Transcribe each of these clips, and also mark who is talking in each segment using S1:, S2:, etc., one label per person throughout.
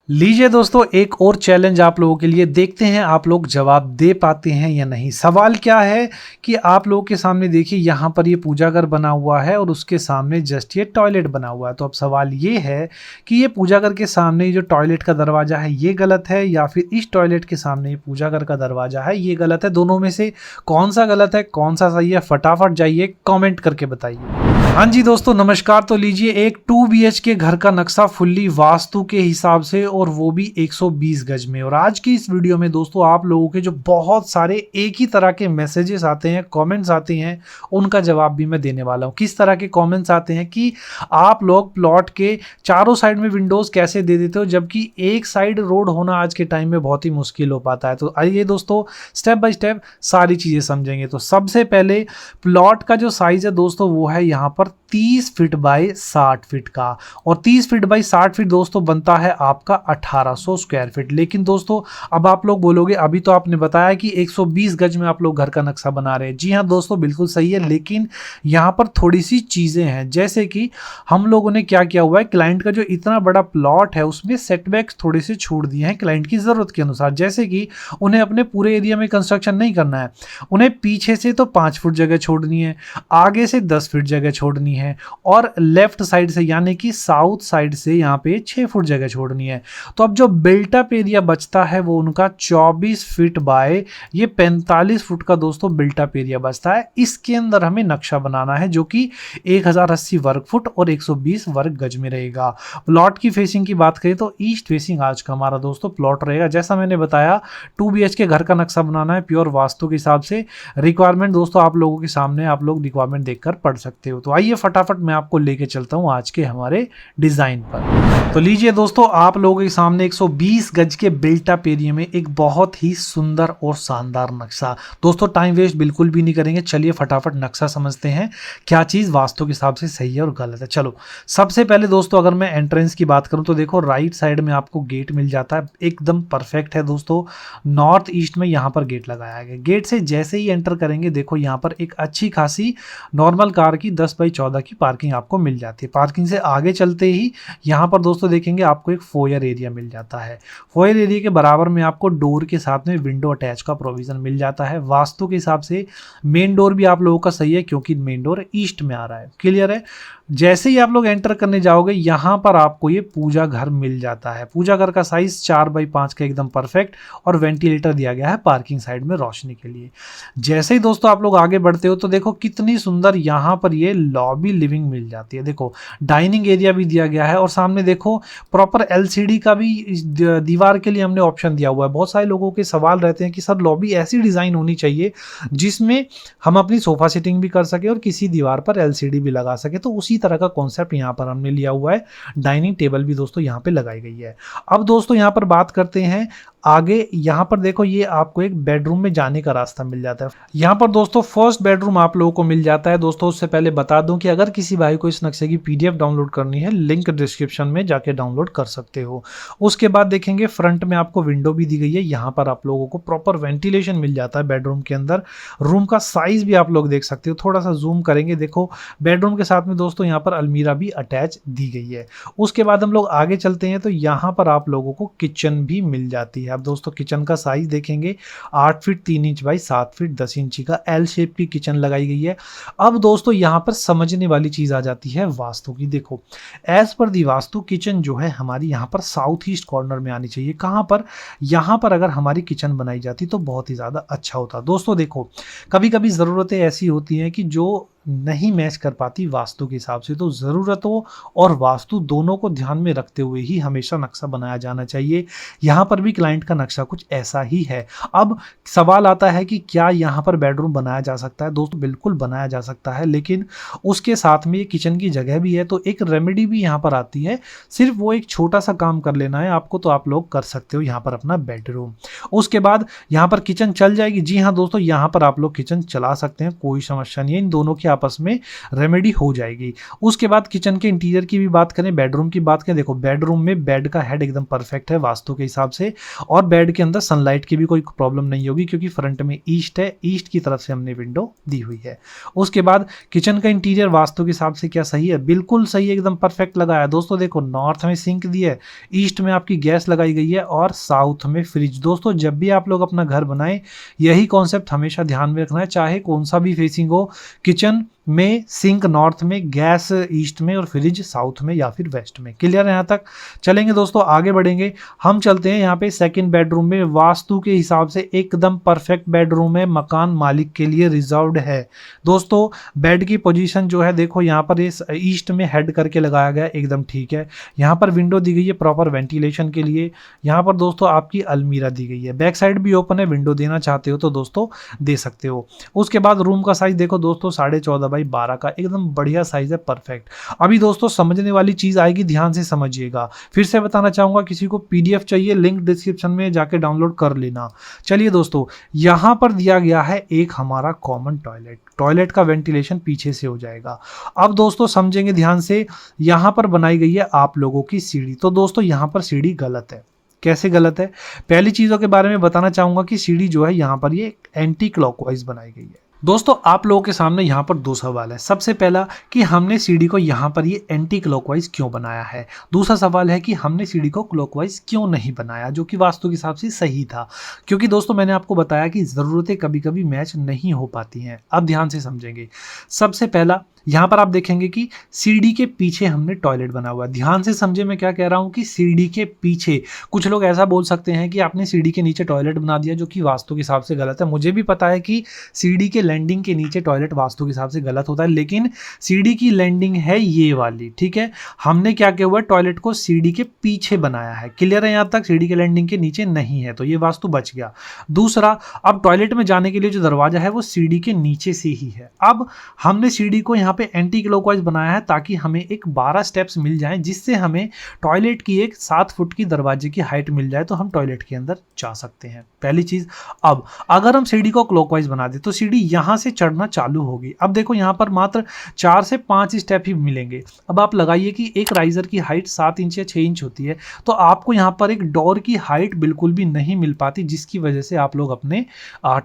S1: लीजिए दोस्तों, एक और चैलेंज आप लोगों के लिए। देखते हैं आप लोग जवाब दे पाते हैं या नहीं। सवाल क्या है कि आप लोगों के सामने देखिए, यहाँ पर ये पूजा घर बना हुआ है और उसके सामने जस्ट ये टॉयलेट बना हुआ है। तो अब सवाल ये है कि ये पूजा घर के सामने ये जो टॉयलेट का दरवाजा है ये गलत है, या फिर इस टॉयलेट के सामने ये पूजा घर का दरवाजा है ये गलत है। दोनों में से कौन सा गलत है, कौन सा सही है, फटाफट जाइए कॉमेंट करके बताइए। हाँ जी दोस्तों, नमस्कार। तो लीजिए, एक 2 BHK घर का नक्शा फुल्ली वास्तु के हिसाब से, और वो भी 120 गज में। और आज की इस वीडियो में दोस्तों आप लोगों के जो बहुत सारे एक ही तरह के मैसेजेस आते हैं, कमेंट्स आते हैं, उनका जवाब भी मैं देने वाला हूँ। किस तरह के कमेंट्स आते हैं कि आप लोग प्लॉट के चारों साइड में विंडोज कैसे दे देते हो, जबकि एक साइड रोड होना आज के टाइम में बहुत ही मुश्किल हो पाता है। तो आइए दोस्तों, स्टेप बाय स्टेप सारी चीजें समझेंगे। तो सबसे पहले प्लॉट का जो साइज है दोस्तों वो है यहाँ पर 30 फीट बाय 60 फीट का, और 30 फीट बाय 60 फीट दोस्तों बनता है आपका 1800 स्क्वायर फीट। लेकिन दोस्तों अब आप लोग बोलोगे, अभी तो आपने बताया कि 120 गज में आप लोग घर का नक्शा बना रहे हैं। जी हाँ दोस्तों, बिल्कुल सही है, लेकिन यहाँ पर थोड़ी सी चीजें हैं। जैसे कि हम लोगों ने क्या किया हुआ है, क्लाइंट का जो इतना बड़ा प्लॉट है उसमें सेटबैक्स थोड़े से छोड़ दिए हैं क्लाइंट की जरूरत के अनुसार। जैसे कि उन्हें अपने पूरे एरिया में कंस्ट्रक्शन नहीं करना है, उन्हें पीछे से तो 5 फुट जगह छोड़नी है, आगे से 10 फीट जगह छोड़नी है, और लेफ्ट साइड से यानी कि साउथ साइड से यहाँ पे 6 फुट जगह छोड़नी है। तो अब जो बिल्टअप एरिया बचता है वो उनका 24 फीट बाय ये 45 फुट का दोस्तों बिल्टअप एरिया बचता है। इसके अंदर हमें नक्शा बनाना है जो कि 1080 वर्ग फुट और 120 वर्ग गज में रहेगा। प्लॉट की फेसिंग की बात करें तो ईस्ट फेसिंग आज का हमारा दोस्तों प्लॉट रहेगा। जैसा मैंने बताया, 2 BHK घर का नक्शा बनाना है प्योर वास्तु के हिसाब से। रिक्वायरमेंट दोस्तों आप लोगों के सामने, आप लोग रिक्वायरमेंट देखकर पढ़ सकते हो। तो आइए फटाफट मैं आपको लेके चलता हूं आज के हमारे डिजाइन पर। तो लीजिए दोस्तों, आप लोगों के सामने 120 गज के बिल्टअप एरिया में एक बहुत ही सुंदर और शानदार नक्शा। दोस्तों टाइम वेस्ट बिल्कुल भी नहीं करेंगे, चलिए फटाफट नक्शा समझते हैं क्या चीज वास्तु के हिसाब से सही है और गलत है। चलो सबसे पहले दोस्तों अगर मैं एंट्रेंस की बात करूं तो देखो, राइट साइड में आपको गेट मिल जाता है, एकदम परफेक्ट है दोस्तों। नॉर्थ ईस्ट में यहाँ पर गेट लगाया गया। गेट से जैसे ही एंटर करेंगे देखो, यहाँ पर एक अच्छी खासी नॉर्मल कार की 10 बाई 14 की पार्किंग आपको मिल जाती है। पार्किंग से आगे चलते ही यहाँ पर दोस्तों देखेंगे आपको एक फोयर एरिया मिल जाता है। फोयर एरिया के बराबर में आपको डोर के साथ में विंडो अटैच का प्रोविजन मिल जाता है। वास्तु के हिसाब से मेन डोर भी आप लोगों का सही है, क्योंकि मेन डोर ईस्ट में आ रहा है। क्लियर है। जैसे ही आप लोग एंटर करने जाओगे यहाँ पर आपको ये पूजा घर मिल जाता है। पूजा घर का साइज 4 बाई 5 का एकदम परफेक्ट, और वेंटिलेटर दिया गया है पार्किंग साइड में रोशनी के लिए। जैसे ही दोस्तों आप लोग आगे बढ़ते हो तो देखो कितनी सुंदर यहाँ पर ये लॉबी लिविंग मिल जाती है। देखो डाइनिंग एरिया भी दिया गया है, और सामने देखो प्रॉपर LCD का भी दीवार के लिए हमने ऑप्शन दिया हुआ है। बहुत सारे लोगों के सवाल रहते हैं कि सर लॉबी ऐसी डिजाइन होनी चाहिए जिसमें हम अपनी सोफा सिटिंग भी कर सके और किसी दीवार पर LCD भी लगा सके। तो उसी तरह का कॉन्सेप्ट यहाँ पर हमने लिया हुआ है। डाइनिंग टेबल भी दोस्तों यहाँ पे लगाई गई है। अब दोस्तों यहाँ पर बात करते हैं आगे। यहाँ पर देखो, ये आपको एक बेडरूम में जाने का रास्ता मिल जाता है। यहाँ पर दोस्तों फर्स्ट बेडरूम आप लोगों को मिल जाता है। दोस्तों उससे पहले बता दूं कि अगर किसी भाई को इस नक्शे की PDF डाउनलोड करनी है, लिंक डिस्क्रिप्शन में जाके डाउनलोड कर सकते हो। उसके बाद देखेंगे फ्रंट में आपको विंडो भी दी गई है। यहाँ पर आप लोगों को प्रॉपर वेंटिलेशन मिल जाता है बेडरूम के अंदर। रूम का साइज भी आप लोग देख सकते हो, थोड़ा सा जूम करेंगे। देखो बेडरूम के साथ में दोस्तों यहाँ पर अलमीरा भी अटैच दी गई है। उसके बाद हम लोग आगे चलते हैं तो यहाँ पर आप लोगों को किचन भी मिल जाती है। अब दोस्तों किचन का साइज देखेंगे, 8 फीट 3 इंच बाई 7 फीट 10 इंची का L शेप की किचन लगाई गई है। अब दोस्तों यहाँ पर समझने वाली चीज आ जाती है वास्तु की। देखो एज पर दी वास्तु किचन जो है हमारी यहाँ पर साउथ ईस्ट कॉर्नर में आनी चाहिए। कहाँ पर? यहाँ पर अगर हमारी किचन बनाई जाती तो बहुत ही ज्यादा अच्छा होता। दोस्तों देखो कभी कभी जरूरतें ऐसी होती हैं कि जो नहीं मैच कर पाती वास्तु के हिसाब से, तो ज़रूरतों और वास्तु दोनों को ध्यान में रखते हुए ही हमेशा नक्शा बनाया जाना चाहिए। यहाँ पर भी क्लाइंट का नक्शा कुछ ऐसा ही है। अब सवाल आता है कि क्या यहाँ पर बेडरूम बनाया जा सकता है? दोस्तों बिल्कुल बनाया जा सकता है, लेकिन उसके साथ में ये किचन की जगह भी है, तो एक रेमेडी भी यहाँ पर आती है। सिर्फ वो एक छोटा सा काम कर लेना है आपको, तो आप लोग कर सकते हो यहाँ पर अपना बेडरूम। उसके बाद यहाँ पर किचन चल जाएगी। जी हाँ दोस्तों, यहाँ पर आप लोग किचन चला सकते हैं, कोई समस्या नहीं है। इन दोनों की आपस में रेमेडी हो जाएगी। उसके बाद किचन के इंटीरियर की भी बात करें, बेडरूम की बात करें, देखो बेडरूम में बेड का हेड एकदम परफेक्ट है वास्तु के हिसाब से, और बेड के अंदर सनलाइट की भी कोई प्रॉब्लम नहीं होगी क्योंकि फ्रंट में ईस्ट है, ईस्ट की तरफ से हमने विंडो दी हुई है। उसके बाद किचन का इंटीरियर वास्तु के हिसाब से क्या सही है, बिल्कुल सही है, एकदम परफेक्ट लगा है। दोस्तों देखो नॉर्थ में सिंक दी है, ईस्ट में आपकी गैस लगाई गई है और साउथ में फ्रिज। दोस्तों जब भी आप लोग अपना घर बनाएं यही कॉन्सेप्ट हमेशा ध्यान में रखना है, चाहे कौन सा भी फेसिंग हो, किचन में सिंक नॉर्थ में, गैस ईस्ट में और फ्रिज साउथ में या फिर वेस्ट में। क्लियर है यहाँ तक? चलेंगे दोस्तों आगे बढ़ेंगे, हम चलते हैं यहाँ पे सेकंड बेडरूम में। वास्तु के हिसाब से एकदम परफेक्ट बेडरूम है, मकान मालिक के लिए रिजर्व्ड है। दोस्तों बेड की पोजीशन जो है देखो यहाँ पर इस ईस्ट में हेड करके लगाया गया, एकदम ठीक है। यहाँ पर विंडो दी गई है प्रॉपर वेंटिलेशन के लिए। यहाँ पर दोस्तों आपकी अलमीरा दी गई है, बैक साइड भी ओपन है, विंडो देना चाहते हो तो दोस्तों दे सकते हो। उसके बाद रूम का साइज देखो दोस्तों 14.5x12 का एकदम बढ़िया साइज है, परफेक्ट। अभी दोस्तों समझने वाली चीज आएगी, ध्यान से समझिएगा। फिर से बताना चाहूंगा, किसी को पीडीएफ चाहिए लिंक डिस्क्रिप्शन में जाके डाउनलोड कर लेना। चलिए दोस्तों यहां पर दिया गया है एक हमारा कॉमन टॉयलेट, टॉयलेट का वेंटिलेशन पीछे से हो जाएगा। अब दोस्तों समझेंगे ध्यान से, यहां पर बनाई गई है आप लोगों की सीढ़ी। तो दोस्तों यहां पर सीढ़ी गलत है। कैसे गलत है? पहली चीजों के बारे में बताना चाहूंगा कि सीढ़ी जो है यहां पर ये एंटी क्लॉकवाइज बनाई गई है। दोस्तों आप लोगों के सामने यहाँ पर दो सवाल है। सबसे पहला कि हमने सीढ़ी को यहाँ पर ये एंटी क्लॉकवाइज क्यों बनाया है। दूसरा सवाल है कि हमने सीढ़ी को क्लॉकवाइज क्यों नहीं बनाया, जो कि वास्तु के हिसाब से सही था। क्योंकि दोस्तों मैंने आपको बताया कि ज़रूरतें कभी कभी मैच नहीं हो पाती हैं। अब ध्यान से समझेंगे। सबसे पहला यहाँ पर आप देखेंगे कि सीढ़ी के पीछे हमने टॉयलेट बना हुआ है। ध्यान से समझे मैं क्या कह रहा हूँ कि सीढ़ी के पीछे। कुछ लोग ऐसा बोल सकते हैं कि आपने सीढ़ी के नीचे टॉयलेट बना दिया, जो कि वास्तु के हिसाब से गलत है। मुझे भी पता है कि सीढ़ी के लैंडिंग के नीचे टॉयलेट वास्तु के हिसाब से गलत होता है, लेकिन सीढ़ी की लैंडिंग है ये वाली, ठीक है। हमने क्या किया हुआ है, टॉयलेट को सीढ़ी के पीछे बनाया है। क्लियर है यहाँ तक? सीढ़ी के लैंडिंग के नीचे नहीं है, तो ये वास्तु बच गया। दूसरा, अब टॉयलेट में जाने के लिए जो दरवाजा है वो सीढ़ी के नीचे से ही है। अब हमने सीढ़ी को यहाँ पे एंटी क्लॉकवाइज बनाया है ताकि हमें एक 12 स्टेप्स मिल जाएं, जिससे हमें टॉयलेट की एक 7 फुट की दरवाजे की हाइट मिल जाए, तो हम टॉयलेट के अंदर जा सकते हैं। पहली चीज। अब अगर हम सीढ़ी को क्लॉकवाइज बना दे तो सीढ़ी यहां से चढ़ना चालू होगी। अब देखो यहां पर मात्र 4 से 5 स्टेप ही मिलेंगे। अब आप लगाइए कि एक राइजर की हाइट 7 इंच या 6 इंच होती है, तो आपको यहां पर एक डोर की हाइट बिल्कुल भी नहीं मिल पाती, जिसकी वजह से आप लोग अपने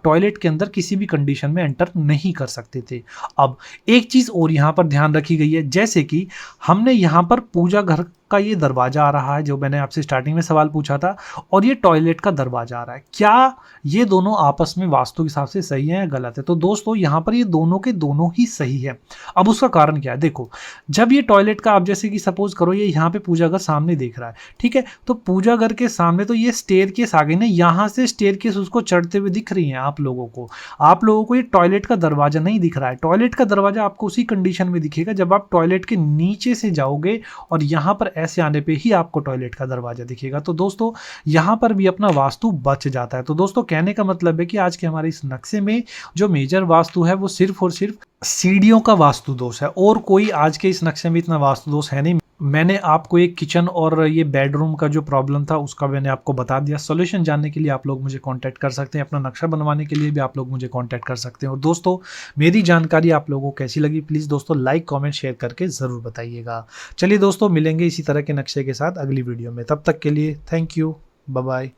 S1: टॉयलेट के अंदर किसी भी कंडीशन में एंटर नहीं कर सकते थे। अब एक चीज और यहां पर ध्यान रखी गई है, जैसे कि हमने यहां पर पूजा घर का ये दरवाजा आ रहा है, जो मैंने आपसे स्टार्टिंग में सवाल पूछा था, और ये टॉयलेट का दरवाजा आ रहा है। क्या ये दोनों आपस में वास्तु के हिसाब से सही है या गलत है? तो दोस्तों यहां पर ये दोनों के दोनों ही सही है। अब उसका कारण क्या है? देखो, जब ये टॉयलेट का, आप जैसे कि सपोज करो ये यहाँ पे पूजा घर सामने देख रहा है, ठीक है, तो पूजा घर के सामने तो ये स्टेयरकेस आ गई ना, यहां से स्टेयरकेस उसको चढ़ते हुए दिख रही है आप लोगों को। आप लोगों को ये टॉयलेट का दरवाजा नहीं दिख रहा है। टॉयलेट का दरवाजा आपको उसी कंडीशन में दिखेगा जब आप टॉयलेट के नीचे से जाओगे और यहां पर ऐसे आने पे ही आपको टॉयलेट का दरवाजा दिखेगा। तो दोस्तों यहां पर भी अपना वास्तु बच जाता है। तो दोस्तों कहने का मतलब है कि आज के हमारे इस नक्शे में जो मेजर वास्तु है वो सिर्फ और सिर्फ सीढ़ियों का वास्तु दोष है, और कोई आज के इस नक्शे में इतना वास्तु दोष है नहीं। मैंने आपको एक किचन और ये बेडरूम का जो प्रॉब्लम था उसका मैंने आपको बता दिया। सॉल्यूशन जानने के लिए आप लोग मुझे कांटेक्ट कर सकते हैं, अपना नक्शा बनवाने के लिए भी आप लोग मुझे कांटेक्ट कर सकते हैं। और दोस्तों मेरी जानकारी आप लोगों को कैसी लगी, प्लीज़ दोस्तों लाइक कमेंट शेयर करके ज़रूर बताइएगा। चलिए दोस्तों मिलेंगे इसी तरह के नक्शे के साथ अगली वीडियो में, तब तक के लिए थैंक यू, बाय बाय।